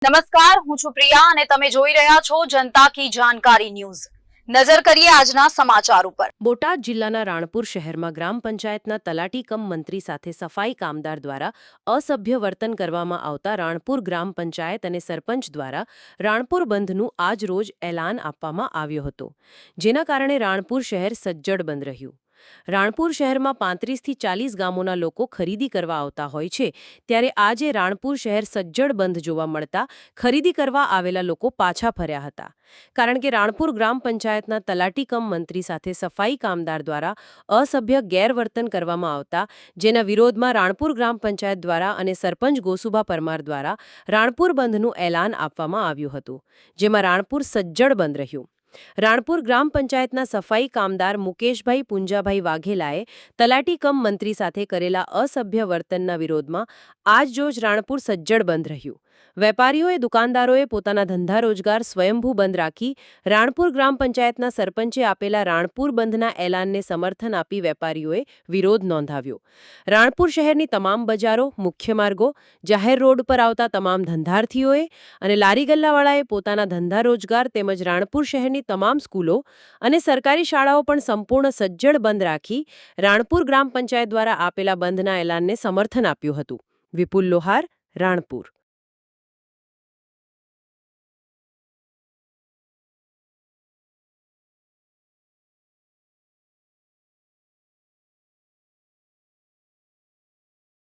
નમસ્કાર, હું છું પ્રિયા અને તમે જોઈ રહ્યા છો જનતા કી જાણકારી ન્યૂઝ। નજર કરીએ આજના સમાચાર ઉપર। બોટાદ જિલ્લાના રાણપુર શહેરમાં ગ્રામ પંચાયતના તલાટી કમ મંત્રી સાથે સફાઈ કામદાર દ્વારા અસભ્ય વર્તન કરવામાં આવતા રાણપુર ગ્રામ પંચાયત અને સરપંચ દ્વારા રાણપુર બંધનું આજ રોજ એલાન આપવામાં આવ્યો હતો, જેના કારણે રાણપુર શહેર સજ્જડ બંધ રહ્યું। રાણપુર શહેરમાં 35 થી 40 ગામોના લોકો ખરીદી કરવા આવતા હોય છે, ત્યારે આજે રાણપુર શહેર સજ્જડ બંધ જોવા મળતા ખરીદી કરવા આવેલા લોકો પાછા ફર્યા હતા, કારણ કે રાણપુર ગ્રામ પંચાયતના તલાટી કમ મંત્રી સાથે સફાઈ કામદાર દ્વારા અસભ્ય ગેરવર્તન કરવામાં આવતા જેના વિરોધમાં રાણપુર ગ્રામ પંચાયત દ્વારા અને સરપંચ ગોસુભા પરમાર દ્વારા રાણપુર બંધનું એલાન આપવામાં આવ્યું હતું, જેમાં રાણપુર સજ્જડ બંધ રહ્યું। રાણપુર ગ્રામ પંચાયતના સફાઈ કામદાર મુકેશભાઈ પુંજાભાઈ વાઘેલાએ તલાટી કમ મંત્રી સાથે કરેલા અસભ્ય વર્તનના વિરોધમાં આજ રોજ રાણપુર સજ્જડ બંધ રહ્યું। વેપારીઓએ દુકાનદારોએ પોતાના ધંધા રોજગાર સ્વયંભૂ બંધ રાખી રાણપુર ગ્રામ પંચાયતના સરપંચે આપેલા રાણપુર બંધના એલાનને સમર્થન આપી વેપારીઓએ વિરોધ નોંધાવ્યો। રાણપુર શહેરની તમામ બજારો, મુખ્ય માર્ગો, જાહેર રોડ પર આવતા તમામ ધંધાર્થીઓએ અને લારી ગલ્લાવાળાએ પોતાના ધંધા રોજગાર તેમજ રાણપુર શહેરની તમામ સ્કૂલો અને સરકારી શાળાઓ પણ સંપૂર્ણ સજ્જડ બંધ રાખી રાણપુર ગ્રામ પંચાયત દ્વારા આપેલા બંધના એલાનને સમર્થન આપ્યું હતું। વિપુલ લોહાર, રાણપુર।